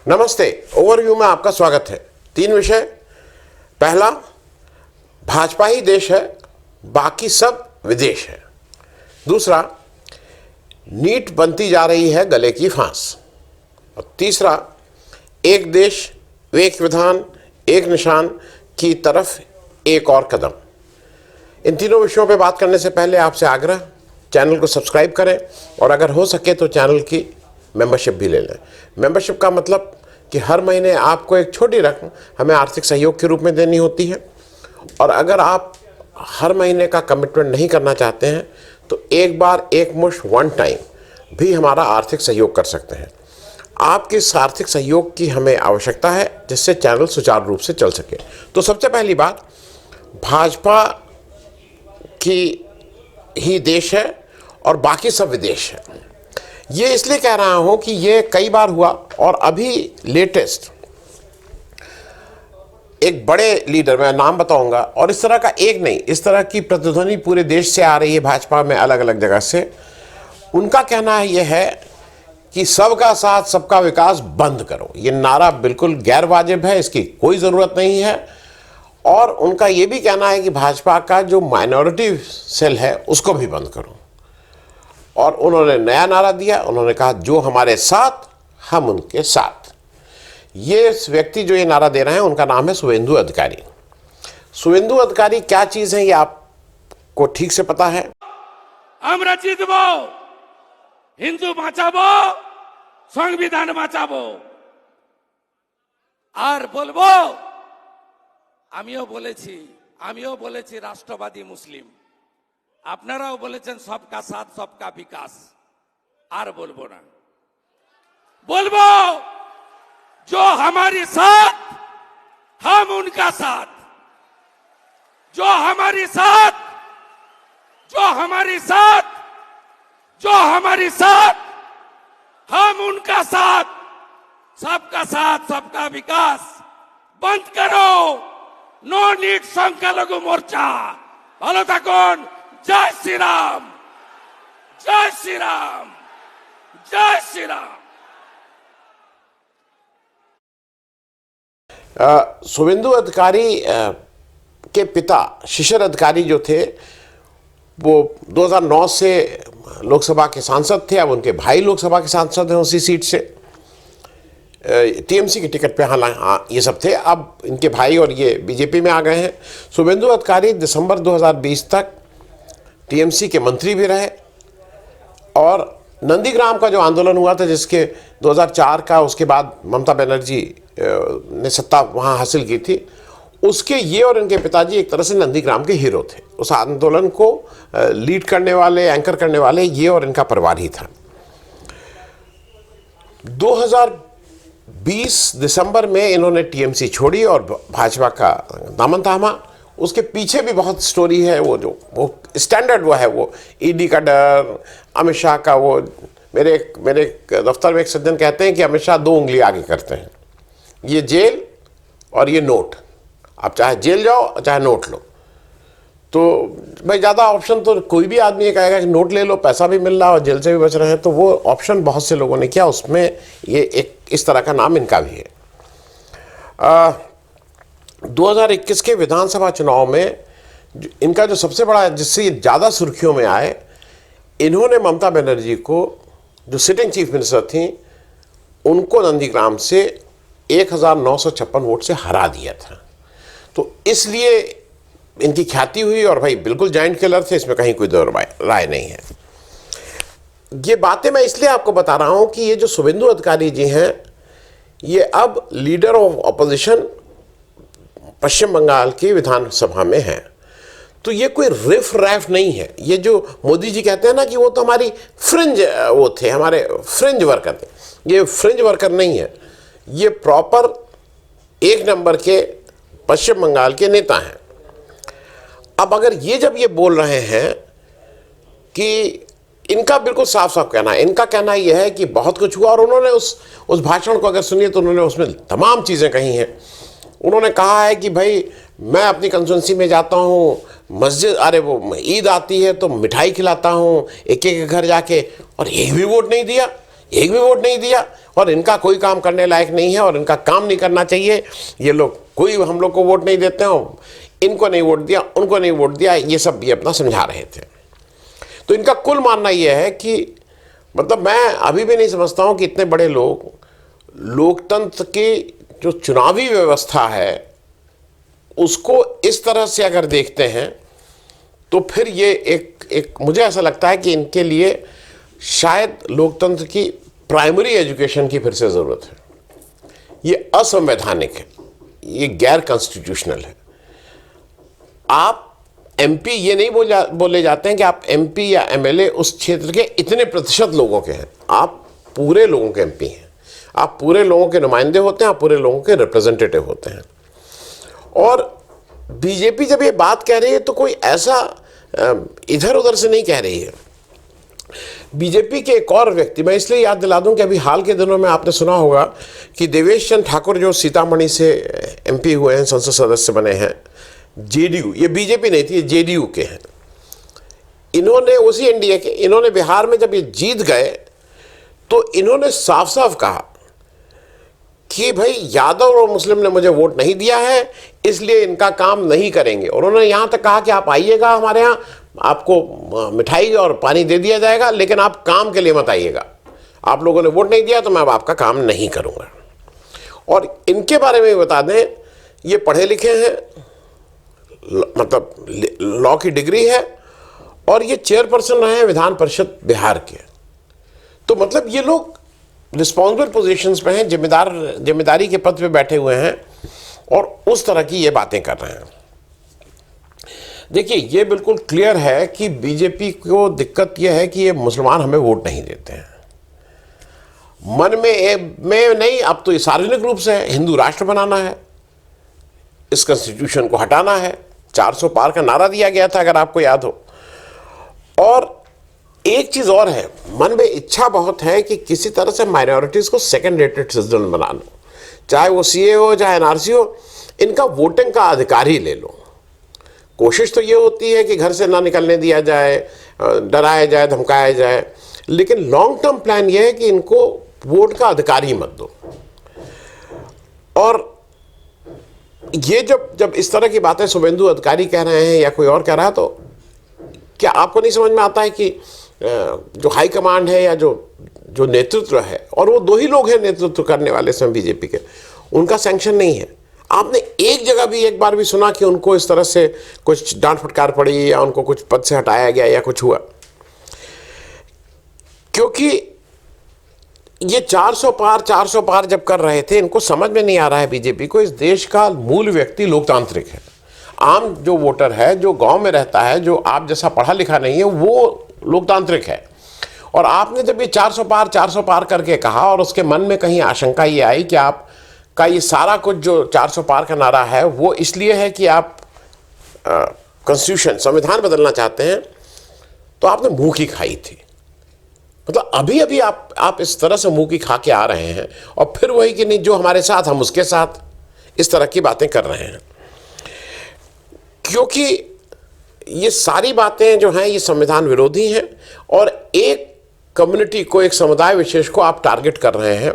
नमस्ते। ओवरव्यू में आपका स्वागत है। 3 विषय। पहला, भाजपा ही देश है, बाकी सब विदेश है। दूसरा, नीट बनती जा रही है गले की फांस। और तीसरा, एक देश एक विधान एक निशान की तरफ एक और कदम। इन तीनों विषयों पे बात करने से पहले आपसे आग्रह, चैनल को सब्सक्राइब करें और अगर हो सके तो चैनल की मेंबरशिप भी ले लें। मेंबरशिप का मतलब कि हर महीने आपको एक छोटी रकम हमें आर्थिक सहयोग के रूप में देनी होती है, और अगर आप हर महीने का कमिटमेंट नहीं करना चाहते हैं तो एक बार एक मुश्त वन टाइम भी हमारा आर्थिक सहयोग कर सकते हैं। आपके इस आर्थिक सहयोग की हमें आवश्यकता है जिससे चैनल सुचारू रूप से चल सके। तो सबसे पहली बात, भाजपा की ही देश है और बाकी सब विदेश है। ये इसलिए कह रहा हूं कि ये कई बार हुआ और अभी लेटेस्ट एक बड़े लीडर, मैं नाम बताऊंगा, और इस तरह का एक नहीं, इस तरह की प्रतिध्वनि पूरे देश से आ रही है भाजपा में अलग अलग जगह से। उनका कहना है यह है कि सबका साथ सबका विकास बंद करो। ये नारा बिल्कुल गैर वाजिब है, इसकी कोई ज़रूरत नहीं है। और उनका ये भी कहना है कि भाजपा का जो माइनॉरिटी सेल है उसको भी बंद करो। और उन्होंने नया नारा दिया, उन्होंने कहा जो हमारे साथ हम उनके साथ। ये व्यक्ति जो ये नारा दे रहे हैं उनका नाम है शुभेंदु अधिकारी। शुभेंदु अधिकारी क्या चीज है ये आपको ठीक से पता है। আমরা জিতব, হিন্দু বাঁচাবো, সংবিধান বাঁচাবো। আর বলবো, আমিও বলেছি রাষ্ট্রবাদী মুসলিম, আপনারাও বলেছেন सबका साथ सबका विकास। আর বলবো না, বলবো जो हमारे साथ हम उनका साथ, जो हमारे साथ, जो हमारे साथ, जो हमारे साथ हम उनका साथ, सबका साथ सबका विकास बंद करो। नो नीट সংখ্যালঘু মোর্চা। ভালো থাকুন। जय श्री राम, जय श्री राम, जय श्री राम। शुभेंदु अधिकारी के पिता शिशिर अधिकारी जो थे वो 2009 से लोकसभा के सांसद थे। अब उनके भाई लोकसभा के सांसद हैं उसी सीट से, टीएमसी की टिकट पे। हाँ, ये सब थे। अब इनके भाई और ये बीजेपी में आ गए हैं। शुभेंदु अधिकारी दिसंबर 2020 तक टीएमसी के मंत्री भी रहे और नंदीग्राम का जो आंदोलन हुआ था जिसके 2004 का, उसके बाद ममता बनर्जी ने सत्ता वहाँ हासिल की थी, उसके ये और इनके पिताजी एक तरह से नंदीग्राम के हीरो थे। उस आंदोलन को लीड करने वाले, एंकर करने वाले ये और इनका परिवार ही था। 2020 दिसंबर में इन्होंने टीएमसी छोड़ी और भाजपा का दामन थामा। उसके पीछे भी बहुत स्टोरी है। वो स्टैंडर्ड वो है, वो ईडी का डर, अमित शाह का वो। मेरे दफ्तर में एक सज्जन कहते हैं कि अमित शाह 2 उंगली आगे करते हैं, ये जेल और ये नोट। आप चाहे जेल जाओ चाहे नोट लो। तो भाई ज़्यादा ऑप्शन तो कोई भी आदमी ये कहेगा कि नोट ले लो, पैसा भी मिल रहा है और जेल से भी बच रहे हैं। तो वो ऑप्शन बहुत से लोगों ने किया, उसमें ये एक इस तरह का नाम इनका भी है। 2021 के विधानसभा चुनाव में इनका जो सबसे बड़ा, जिससे ज़्यादा सुर्खियों में आए, इन्होंने ममता बनर्जी को, जो सिटिंग चीफ मिनिस्टर थी, उनको नंदीग्राम से 1956 वोट से हरा दिया था। तो इसलिए इनकी ख्याति हुई। और भाई बिल्कुल जाइंट किलर थे, इसमें कहीं कोई दो राय नहीं है। ये बातें मैं इसलिए आपको बता रहा हूं कि ये जो शुभेंदु अधिकारी जी हैं, ये अब लीडर ऑफ ऑपोजिशन पश्चिम बंगाल की विधानसभा में हैं। तो ये कोई रिफ रैफ नहीं है। ये जो मोदी जी कहते हैं ना कि वो तो हमारी फ्रिंज वो थे, हमारे फ्रिंज वर्कर थे, ये फ्रिंज वर्कर नहीं है। ये प्रॉपर 1 नंबर के पश्चिम बंगाल के नेता हैं। अब अगर ये जब ये बोल रहे हैं कि इनका बिल्कुल साफ साफ कहना है, इनका कहना यह है कि बहुत कुछ हुआ। और उन्होंने उस भाषण को अगर सुनिए तो उन्होंने उसमें तमाम चीज़ें कही हैं। उन्होंने कहा है कि भाई मैं अपनी कंस्टिट्यूंसी में जाता हूँ, मस्जिद, अरे वो ईद आती है तो मिठाई खिलाता हूँ एक एक घर जाके, और एक भी वोट नहीं दिया। एक भी वोट नहीं दिया, और इनका कोई काम करने लायक नहीं है और इनका काम नहीं करना चाहिए, ये लोग कोई हम लोग को वोट नहीं देते हैं, इनको नहीं वोट दिया, उनको नहीं वोट दिया, ये सब ये अपना समझा रहे थे। तो इनका कुल मानना ये है कि मतलब मैं अभी भी नहीं समझता हूं कि इतने बड़े लोग लोकतंत्र की जो चुनावी व्यवस्था है उसको इस तरह से अगर देखते हैं तो फिर ये एक मुझे ऐसा लगता है कि इनके लिए शायद लोकतंत्र की प्राइमरी एजुकेशन की फिर से ज़रूरत है। ये असंवैधानिक है, ये गैर कॉन्स्टिट्यूशनल है। आप एमपी ये नहीं बोले जाते हैं कि आप एमपी या एमएलए उस क्षेत्र के इतने प्रतिशत लोगों के हैं, आप पूरे लोगों के एमपी हैं, आप पूरे लोगों के नुमाइंदे होते हैं, आप पूरे लोगों के रिप्रेजेंटेटिव होते हैं। और बीजेपी जब ये बात कह रही है तो कोई ऐसा इधर उधर से नहीं कह रही है। बीजेपी के एक और व्यक्ति, मैं इसलिए याद दिला दूं कि अभी हाल के दिनों में आपने सुना होगा कि देवेश चंद्र ठाकुर जो सीतामढ़ी से एमपी हुए हैं, संसद सदस्य बने हैं, जेडीयू, ये बीजेपी नहीं थी, ये जेडीयू के हैं, इन्होंने उसी एनडीए के, इन्होंने बिहार में जब ये जीत गए तो इन्होंने साफ साफ कहा कि भाई यादव और मुस्लिम ने मुझे वोट नहीं दिया है इसलिए इनका काम नहीं करेंगे। और उन्होंने यहाँ तक कहा कि आप आइएगा हमारे यहाँ, आपको मिठाई और पानी दे दिया जाएगा, लेकिन आप काम के लिए मत आइएगा, आप लोगों ने वोट नहीं दिया तो मैं अब आपका काम नहीं करूँगा। और इनके बारे में बता दें, ये पढ़े लिखे हैं, मतलब लॉ की डिग्री है, और ये चेयरपर्सन रहे हैं विधान परिषद बिहार के। तो मतलब ये लोग रिस्पॉन्सिबल पोजीशंस पे हैं, जिम्मेदारी के पद पे बैठे हुए हैं और उस तरह की ये बातें कर रहे हैं। देखिए, ये बिल्कुल क्लियर है कि बीजेपी को दिक्कत ये है कि ये मुसलमान हमें वोट नहीं देते हैं। मन में नहीं, अब तो ये सार्वजनिक रूप से है, हिंदू राष्ट्र बनाना है, इस कॉन्स्टिट्यूशन को हटाना है, 400 पार का नारा दिया गया था अगर आपको याद हो। और एक चीज और है, मन में इच्छा बहुत है कि किसी तरह से माइनॉरिटीज को सेकंड रेटेड सिटीजन बना लो, चाहे वो सीए हो चाहे एनआरसी हो, इनका वोटिंग का अधिकार ही ले लो। कोशिश तो ये होती है कि घर से ना निकलने दिया जाए, डराया जाए, धमकाया जाए, लेकिन लॉन्ग टर्म प्लान ये है कि इनको वोट का अधिकार ही मत दो। और ये जब इस तरह की बातें शुभेंदु अधिकारी कह रहे हैं या कोई और कह रहा है, तो क्या आपको नहीं समझ में आता है कि जो हाई कमांड है या जो नेतृत्व है, और वो 2 ही लोग हैं नेतृत्व करने वाले इसमें बीजेपी के, उनका सैंक्शन नहीं है। आपने एक जगह भी एक बार भी सुना कि उनको इस तरह से कुछ डांट फटकार पड़ी या उनको कुछ पद से हटाया गया या कुछ हुआ? क्योंकि ये 400 पार जब कर रहे थे, इनको समझ में नहीं आ रहा है बीजेपी को, इस देश का मूल व्यक्ति लोकतांत्रिक है। आम जो वोटर है, जो गांव में रहता है, जो आप जैसा पढ़ा लिखा नहीं है, वो लोकतांत्रिक है। और आपने जब ये 400 पार करके कहा और उसके मन में कहीं आशंका ये आई कि आपका ये सारा कुछ जो 400 पार का नारा है वो इसलिए है कि आप कॉन्स्टिट्यूशन, संविधान बदलना चाहते हैं, तो आपने मुंह की खाई थी। मतलब अभी अभी आप इस तरह से मुंह की खा के आ रहे हैं और फिर वही कि नहीं, जो हमारे साथ हम उसके साथ, इस तरह की बातें कर रहे हैं। क्योंकि ये सारी बातें जो हैं ये संविधान विरोधी हैं और एक कम्युनिटी को, एक समुदाय विशेष को आप टारगेट कर रहे हैं।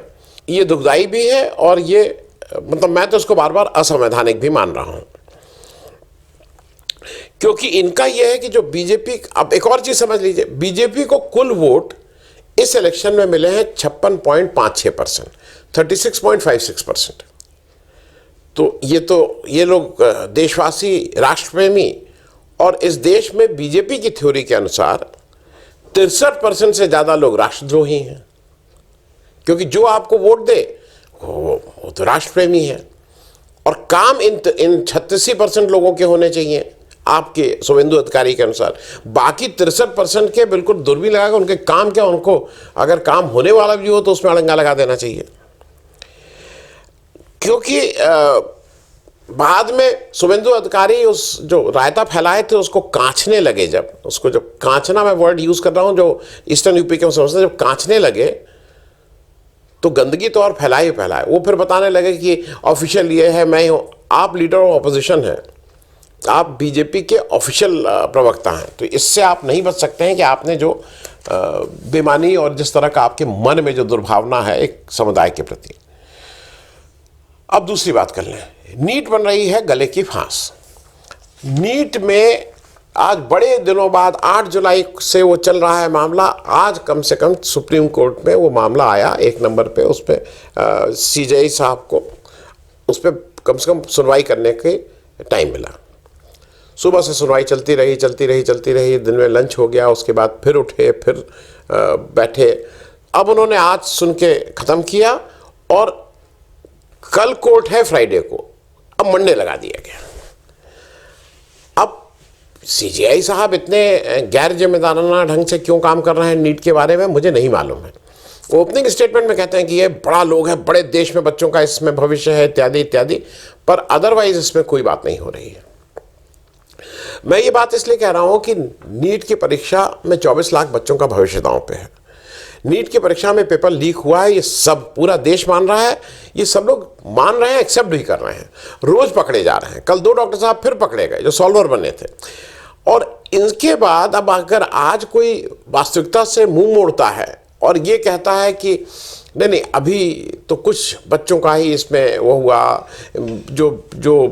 ये दुखदाई भी है और ये मतलब मैं तो इसको बार बार असंवैधानिक भी मान रहा हूं। क्योंकि इनका यह है कि जो बीजेपी, अब एक और चीज समझ लीजिए, बीजेपी को कुल वोट इस इलेक्शन में मिले हैं 56.56%, 36.56%। तो ये लोग देशवासी, राष्ट्रप्रेमी, और इस देश में बीजेपी की थ्योरी के अनुसार 63% से ज़्यादा लोग राष्ट्रद्रोही हैं। क्योंकि जो आपको वोट दे वो तो राष्ट्रप्रेमी है। और काम इन 36% लोगों के होने चाहिए आपके शुभेंदु अधिकारी के अनुसार। बाकी 63% के बिल्कुल दूरबीन लगाकर उनके काम क्या, उनको अगर काम होने वाला भी हो तो उसमें अड़ंगा लगा देना चाहिए। क्योंकि बाद में शुभेंदु अधिकारी उस जो रायता फैलाए थे उसको कांचने लगे, जब कांचना, मैं वर्ड यूज कर रहा हूं जो ईस्टर्न यूपी के समझते हैं, जब कांचने लगे तो गंदगी तो और फैलाए। वो फिर बताने लगे कि ऑफिशियल ये है, मैं हूं। आप लीडर ऑफ ऑपोजिशन है, आप बीजेपी के ऑफिशियल प्रवक्ता हैं, तो इससे आप नहीं बच सकते हैं कि आपने जो बेईमानी और जिस तरह का आपके मन में जो दुर्भावना है एक समुदाय के प्रति। अब दूसरी बात कर लें, नीट बन रही है गले की फांस। नीट में आज बड़े दिनों बाद 8 जुलाई से वो चल रहा है मामला। आज कम से कम सुप्रीम कोर्ट में वो मामला आया 1 नंबर पे, उस पर सीजेआई साहब को उस पर कम से कम सुनवाई करने के टाइम मिला। सुबह से सुनवाई चलती रही, दिन में लंच हो गया, उसके बाद फिर उठे, फिर बैठे। अब उन्होंने आज सुन के ख़त्म किया और कल कोर्ट है फ्राइडे को, अब मंडे लगा दिया गया। अब सीजेआई साहब इतने गैर जिम्मेदाराना ढंग से क्यों काम कर रहे हैं नीट के बारे में मुझे नहीं मालूम है। वो ओपनिंग स्टेटमेंट में कहते हैं कि ये बड़ा लोग है, बड़े देश में बच्चों का इसमें भविष्य है, इत्यादि इत्यादि, पर अदरवाइज इसमें कोई बात नहीं हो रही है। मैं ये बात इसलिए कह रहा हूं कि नीट की परीक्षा में 24 लाख बच्चों का भविष्य दांव पे है। नीट की परीक्षा में पेपर लीक हुआ है, ये सब पूरा देश मान रहा है, ये सब लोग मान रहे हैं, एक्सेप्ट भी कर रहे हैं, रोज पकड़े जा रहे हैं। कल 2 डॉक्टर साहब फिर पकड़े गए जो सॉल्वर बने थे। और इनके बाद अब अगर आज कोई वास्तविकता से मुंह मोड़ता है और ये कहता है कि नहीं अभी तो कुछ बच्चों का ही इसमें वो हुआ, जो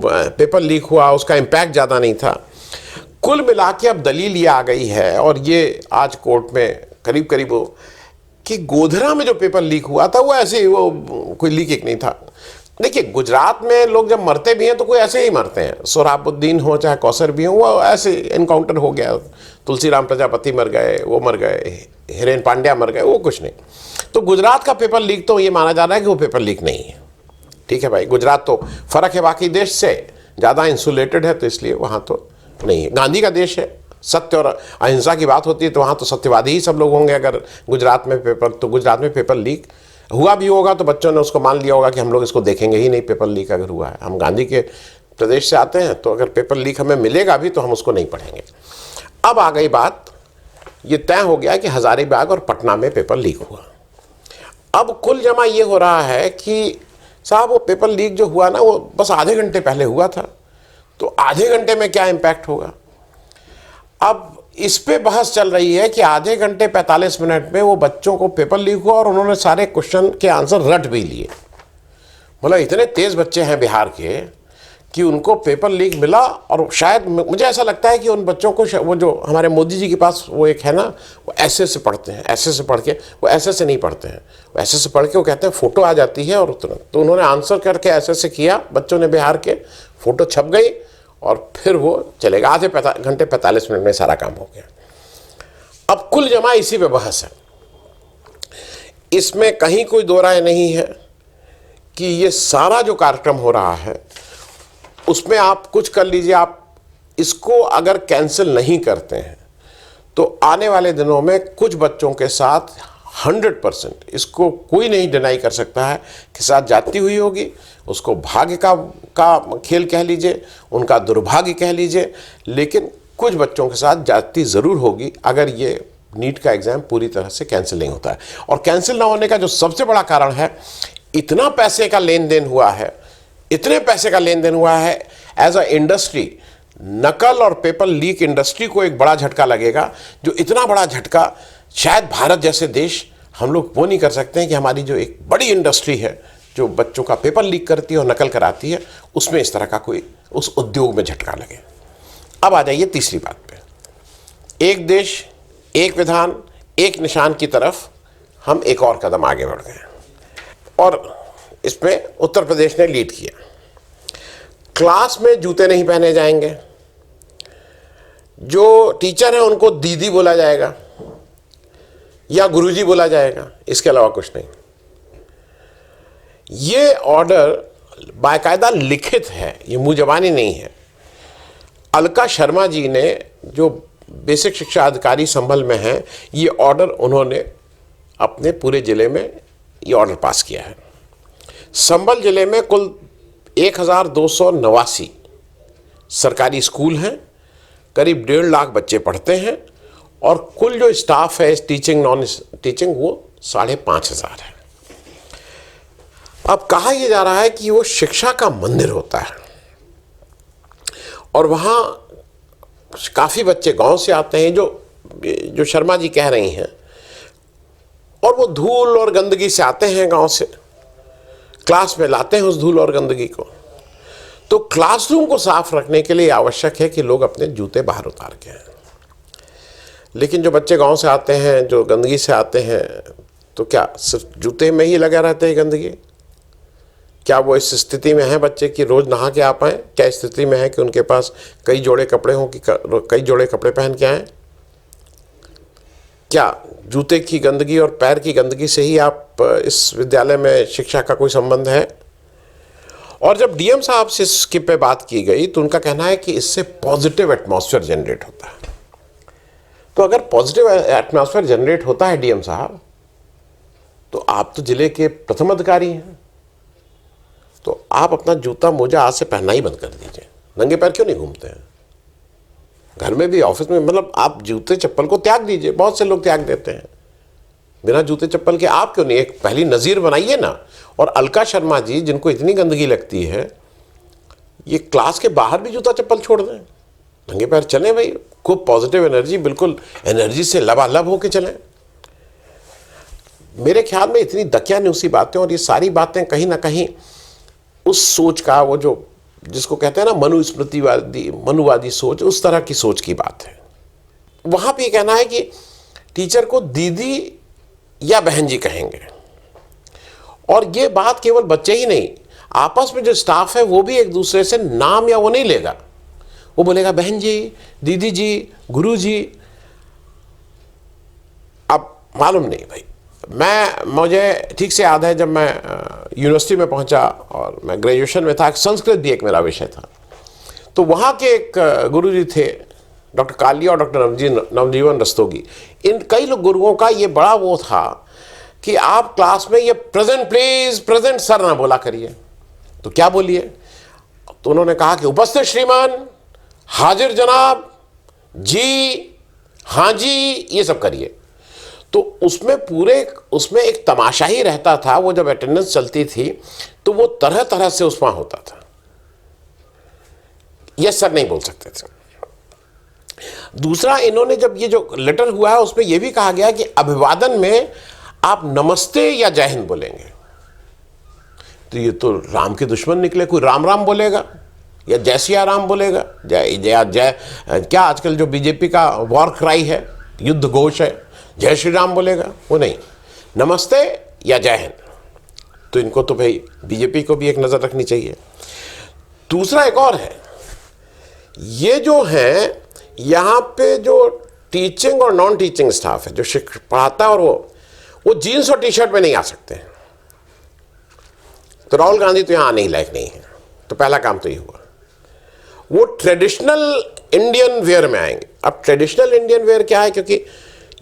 पेपर लीक हुआ उसका इम्पैक्ट ज़्यादा नहीं था। कुल मिला के अब दलील ये आ गई है और ये आज कोर्ट में करीब करीब वो कि गोधरा में जो पेपर लीक हुआ था वो ऐसे ही, वो कोई लीक एक नहीं था। देखिए गुजरात में लोग जब मरते भी हैं तो कोई ऐसे ही मरते हैं, सोहराबुद्दीन हो चाहे कौसर भी हो, वो ऐसे इनकाउंटर हो गया, तुलसीराम प्रजापति मर गए, वो मर गए, हिरेन पांड्या मर गए, वो कुछ नहीं। तो गुजरात का पेपर लीक तो ये माना जा रहा है कि वो पेपर लीक नहीं है। ठीक है भाई, गुजरात तो फर्क है बाकी देश से, ज़्यादा इंसुलेटेड है तो इसलिए वहाँ तो नहीं है। गांधी का देश है, सत्य और अहिंसा की बात होती है तो वहाँ तो सत्यवादी ही सब लोग होंगे। अगर गुजरात में पेपर लीक हुआ भी होगा तो बच्चों ने उसको मान लिया होगा कि हम लोग इसको देखेंगे ही नहीं, पेपर लीक अगर हुआ है। हम गांधी के प्रदेश से आते हैं तो अगर पेपर लीक हमें मिलेगा भी तो हम उसको नहीं पढ़ेंगे। अब आ गई बात, ये तय हो गया कि हजारीबाग और पटना में पेपर लीक हुआ। अब कुल जमा ये हो रहा है कि साहब वो पेपर लीक जो हुआ ना वो बस आधे घंटे पहले हुआ था, तो आधे घंटे में क्या इम्पैक्ट होगा। अब इस पे बहस चल रही है कि आधे घंटे 45 मिनट में वो बच्चों को पेपर लीक हुआ और उन्होंने सारे क्वेश्चन के आंसर रट भी लिए। मतलब इतने तेज बच्चे हैं बिहार के कि उनको पेपर लीक मिला। और शायद मुझे ऐसा लगता है कि उन बच्चों को वो जो हमारे मोदी जी के पास वो एक है ना, वो ऐसे से पढ़ते हैं, ऐसे से पढ़ के, वो ऐसे से नहीं पढ़ते हैं, वो ऐसे से पढ़ के वो कहते हैं फ़ोटो आ जाती है और तुरंत, तो उन्होंने आंसर करके ऐसे से किया बच्चों ने बिहार के, फ़ोटो छप गई और फिर वो चलेगा। आधे घंटे 45 मिनट में सारा काम हो गया। अब कुल जमा इसी पे बहस है, इसमें कहीं कोई दो राय नहीं है कि ये सारा जो कार्यक्रम हो रहा है उसमें आप कुछ कर लीजिए, आप इसको अगर कैंसिल नहीं करते हैं तो आने वाले दिनों में कुछ बच्चों के साथ 100%, इसको कोई नहीं डिनाई कर सकता है, के साथ जाती हुई होगी। उसको भाग्य का खेल कह लीजिए, उनका दुर्भाग्य कह लीजिए, लेकिन कुछ बच्चों के साथ जाती ज़रूर होगी अगर ये नीट का एग्ज़ाम पूरी तरह से कैंसिल नहीं होता है। और कैंसिल ना होने का जो सबसे बड़ा कारण है, इतना पैसे का लेन देन हुआ है, इतने पैसे का लेन देन हुआ है। एज अ इंडस्ट्री, नकल और पेपर लीक इंडस्ट्री को एक बड़ा झटका लगेगा, जो इतना बड़ा झटका शायद भारत जैसे देश हम लोग वो नहीं कर सकते हैं कि हमारी जो एक बड़ी इंडस्ट्री है जो बच्चों का पेपर लीक करती है और नकल कराती है, उसमें इस तरह का कोई उस उद्योग में झटका लगे। अब आ जाइए तीसरी बात पे, एक देश एक विधान एक निशान की तरफ हम एक और कदम आगे बढ़ गए और इसमें उत्तर प्रदेश ने लीड किया। क्लास में जूते नहीं पहने जाएंगे, जो टीचर हैं उनको दीदी बोला जाएगा या गुरुजी बोला जाएगा, इसके अलावा कुछ नहीं। ये ऑर्डर बाकायदा लिखित है, ये मुँह जबानी नहीं है। अलका शर्मा जी ने जो बेसिक शिक्षा अधिकारी संभल में हैं, ये ऑर्डर उन्होंने अपने पूरे ज़िले में ये ऑर्डर पास किया है। संभल ज़िले में कुल 1289 सरकारी स्कूल हैं, करीब 1.5 लाख बच्चे पढ़ते हैं और कुल जो स्टाफ है टीचिंग नॉन टीचिंग वो 5,500 है। अब कहा यह जा रहा है कि वो शिक्षा का मंदिर होता है और वहाँ काफ़ी बच्चे गांव से आते हैं जो शर्मा जी कह रही हैं, और वो धूल और गंदगी से आते हैं गांव से, क्लास में लाते हैं उस धूल और गंदगी को। तो क्लासरूम को साफ रखने के लिए आवश्यक है कि लोग अपने जूते बाहर उतार के आएं। लेकिन जो बच्चे गांव से आते हैं, जो गंदगी से आते हैं, तो क्या सिर्फ जूते में ही लगा रहते हैं गंदगी? क्या वो इस स्थिति में है बच्चे कि रोज़ नहा के आ पाएँ? क्या स्थिति में है कि उनके पास कई जोड़े कपड़े हों कि कई जोड़े कपड़े पहन के आएँ? क्या जूते की गंदगी और पैर की गंदगी से ही आप इस विद्यालय में शिक्षा का कोई संबंध है? और जब डीएम साहब से इसके पे बात की गई तो उनका कहना है कि इससे पॉजिटिव एटमॉस्फेयर जनरेट होता है। तो अगर पॉजिटिव एटमॉस्फेयर जनरेट होता है डीएम साहब, तो आप तो जिले के प्रथम अधिकारी हैं, तो आप अपना जूता मोजा आज से पहनना ही बंद कर दीजिए। नंगे पैर क्यों नहीं घूमते हैं? घर में भी, ऑफिस में, मतलब आप जूते चप्पल को त्याग दीजिए। बहुत से लोग त्याग देते हैं बिना जूते चप्पल के। आप क्यों नहीं एक पहली नज़ीर बनाइए ना। और अलका शर्मा जी, जिनको इतनी गंदगी लगती है, ये क्लास के बाहर भी जूता चप्पल छोड़ दें, नंगे पैर चलें भाई। खूब पॉजिटिव एनर्जी, बिल्कुल एनर्जी से लबालब होके चलें। मेरे ख्याल में इतनी दकियानुसी बातें और ये सारी बातें कहीं ना कहीं उस सोच का, वो जो जिसको कहते हैं ना मनुस्मृतिवादी, मनुवादी सोच, उस तरह की सोच की बात है। वहाँ पे कहना है कि टीचर को दीदी या बहन जी कहेंगे, और ये बात केवल बच्चे ही नहीं, आपस में जो स्टाफ है वो भी एक दूसरे से नाम या वो नहीं लेगा, वो बोलेगा बहन जी, दीदी जी, गुरु जी। अब मालूम नहीं भाई, मुझे ठीक से याद है जब मैं यूनिवर्सिटी में पहुंचा और मैं ग्रेजुएशन में था, संस्कृत भी एक मेरा विषय था, तो वहाँ के एक गुरुजी थे डॉक्टर कालिया और डॉक्टर नवजीवन रस्तोगी। इन कई लोग गुरुओं का ये बड़ा वो था कि आप क्लास में ये प्रेजेंट प्लीज, प्रेजेंट सर ना बोला करिए। तो क्या बोलिए? तो उन्होंने कहा कि उपस्थित श्रीमान, हाजिर जनाब, जी, हाँ जी, ये सब करिए। तो उसमें एक तमाशा ही रहता था। वो जब अटेंडेंस चलती थी तो वो तरह तरह से उसमें होता था। यस सर नहीं बोल सकते थे। दूसरा, इन्होंने जब ये जो लेटर हुआ है उसमें यह भी कहा गया कि अभिवादन में आप नमस्ते या जय हिंद बोलेंगे। तो ये तो राम के दुश्मन निकले। कोई राम राम बोलेगा या जय सिया राम बोलेगा, जय जय जय, क्या आजकल जो बीजेपी का वॉर क्राई है, युद्ध घोष है, जय श्री राम बोलेगा? वो नहीं, नमस्ते या जय हिंद। तो इनको तो भाई बीजेपी को भी एक नज़र रखनी चाहिए। दूसरा एक और है, ये जो है यहाँ पे जो टीचिंग और नॉन टीचिंग स्टाफ है, जो पढ़ाता है, और वो जीन्स और टी शर्ट में नहीं आ सकते हैं। तो राहुल गांधी तो यहाँ आने ही लायक नहीं है। तो पहला काम तो ये हुआ, वो ट्रेडिशनल इंडियन वेयर में आएंगे। अब ट्रेडिशनल इंडियन वेयर क्या है? क्योंकि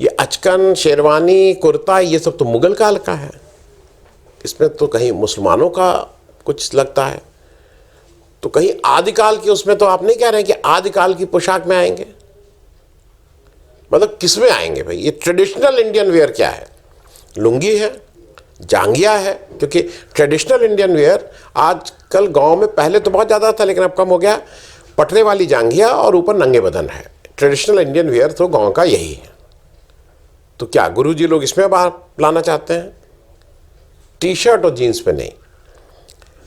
ये अचकन, शेरवानी, कुर्ता, ये सब तो मुगल काल का है, इसमें तो कहीं मुसलमानों का कुछ लगता है, तो कहीं आदिकाल की उसमें तो आप नहीं कह रहे हैं कि आदिकाल की पोशाक में आएंगे। मतलब किस में आएंगे भाई? ये ट्रेडिशनल इंडियन वेयर क्या है? लुंगी है, जांघिया है। क्योंकि ट्रेडिशनल इंडियन वेयर आजकल गांव में पहले तो बहुत ज़्यादा था, लेकिन अब कम हो गया। पटरे वाली जांघिया और ऊपर नंगे बदन है। ट्रेडिशनल इंडियन वेयर तो गांव का यही है। तो क्या गुरुजी लोग इसमें बाहर लाना चाहते हैं? टी शर्ट और जीन्स पे नहीं।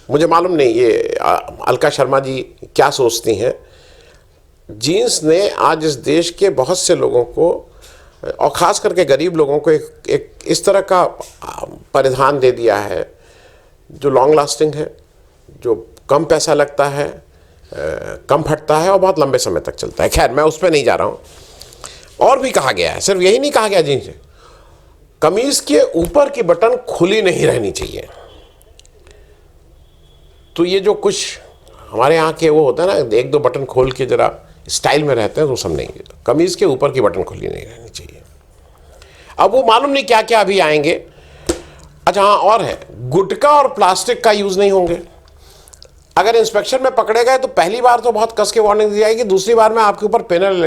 मुझे मालूम नहीं ये अलका शर्मा जी क्या सोचती हैं। जीन्स ने आज इस देश के बहुत से लोगों को, और ख़ास करके गरीब लोगों को, एक इस तरह का परिधान दे दिया है जो लॉन्ग लास्टिंग है, जो कम पैसा लगता है, कम फटता है और बहुत लंबे समय तक चलता है। खैर, मैं उस पर नहीं जा रहा हूँ। और भी कहा गया है, सिर्फ यही नहीं कहा गया जीन्स, कमीज के ऊपर की बटन खुली नहीं रहनी चाहिए। तो ये जो कुछ हमारे यहाँ के वो होता है ना, एक दो बटन खोल के जरा स्टाइल में रहते हैं, तो सब नहीं, कमीज के ऊपर की बटन खुली नहीं रहनी चाहिए। अब वो मालूम नहीं क्या क्या अभी आएंगे। अच्छा हाँ, और है, गुटखा और प्लास्टिक का यूज नहीं होंगे। अगर इंस्पेक्शन में पकड़े गए तो पहली बार तो बहुत कस के वार्निंग दी जाएगी, दूसरी बार में आपके ऊपर पेनल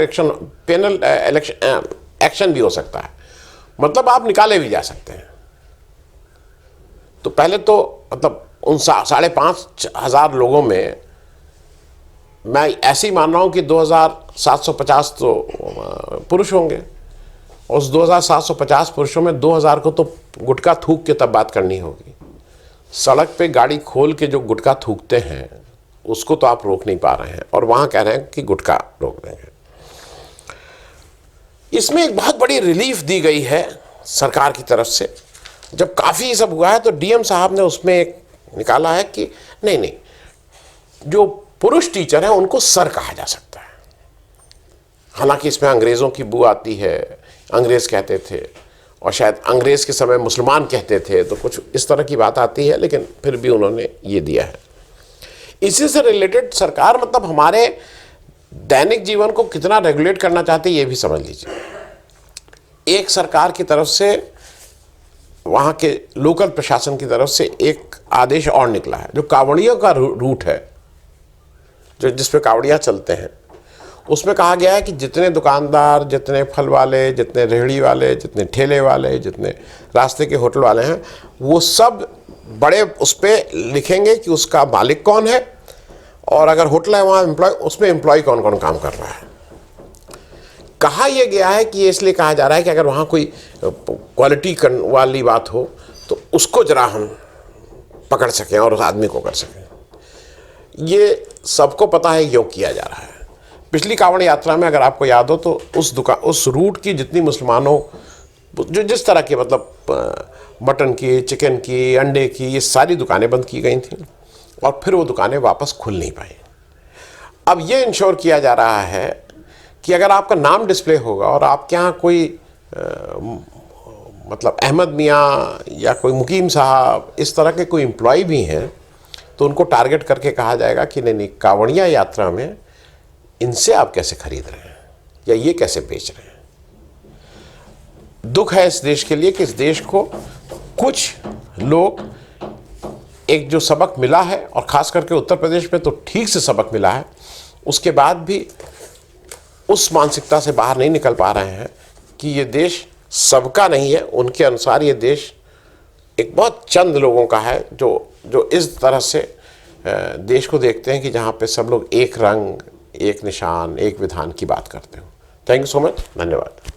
एक्शन भी हो सकता है। मतलब आप निकाले भी जा सकते हैं। तो पहले तो मतलब उन 5,500 लोगों में मैं ऐसे ही मान रहा हूँ कि 2750 तो पुरुष होंगे। उस 2750 पुरुषों में 2000 को तो गुटखा थूक के तब बात करनी होगी। सड़क पे गाड़ी खोल के जो गुटखा थूकते हैं उसको तो आप रोक नहीं पा रहे हैं, और वहाँ कह रहे हैं कि गुटखा रोक देंगे। इसमें एक बहुत बड़ी रिलीफ दी गई है सरकार की तरफ से। जब काफ़ी सब हुआ है तो डीएम साहब ने उसमें एक निकाला है कि नहीं नहीं, जो पुरुष टीचर हैं उनको सर कहा जा सकता है। हालांकि इसमें अंग्रेज़ों की बू आती है, अंग्रेज़ कहते थे, और शायद अंग्रेज़ के समय मुसलमान कहते थे, तो कुछ इस तरह की बात आती है, लेकिन फिर भी उन्होंने ये दिया है। इसी से रिलेटेड सरकार मतलब हमारे दैनिक जीवन को कितना रेगुलेट करना चाहती है ये भी समझ लीजिए। एक सरकार की तरफ से, वहाँ के लोकल प्रशासन की तरफ से एक आदेश और निकला है, जो कांवड़ियों का रूट है, जो जिस पे कांवड़ियाँ चलते हैं, उसमें कहा गया है कि जितने दुकानदार, जितने फल वाले, जितने रेहड़ी वाले, जितने ठेले वाले, जितने रास्ते के होटल वाले हैं, वो सब बड़े उस पर लिखेंगे कि उसका मालिक कौन है, और अगर होटल है वहाँ एम्प्लॉय, उसमें एम्प्लॉय कौन कौन काम कर रहा है। कहा यह गया है कि ये इसलिए कहा जा रहा है कि अगर वहाँ कोई क्वालिटी वाली बात हो तो उसको जरा हम पकड़ सकें और उस आदमी को कर सकें। ये सबको पता है क्यों किया जा रहा है। पिछली कांवड़ यात्रा में अगर आपको याद हो तो उस रूट की जितनी मुसलमानों, जो जिस तरह के मतलब मटन की, चिकन की, अंडे की, ये सारी दुकानें बंद की गई थी, और फिर वो दुकानें वापस खुल नहीं पाई। अब ये इंश्योर किया जा रहा है कि अगर आपका नाम डिस्प्ले होगा और आपके यहाँ कोई मतलब अहमद मियाँ या कोई मुकीम साहब, इस तरह के कोई एम्प्लॉय भी हैं, तो उनको टारगेट करके कहा जाएगा कि नहीं नहीं, कांवड़िया यात्रा में इनसे आप कैसे खरीद रहे हैं या ये कैसे बेच रहे हैं। दुख है इस देश के लिए कि इस देश को कुछ लोग, एक जो सबक मिला है, और ख़ास करके उत्तर प्रदेश में तो ठीक से सबक मिला है, उसके बाद भी उस मानसिकता से बाहर नहीं निकल पा रहे हैं कि ये देश सबका नहीं है। उनके अनुसार ये देश एक बहुत चंद लोगों का है जो इस तरह से देश को देखते हैं कि जहाँ पे सब लोग एक रंग, एक निशान, एक विधान की बात करते हो। थैंक यू सो मच, धन्यवाद।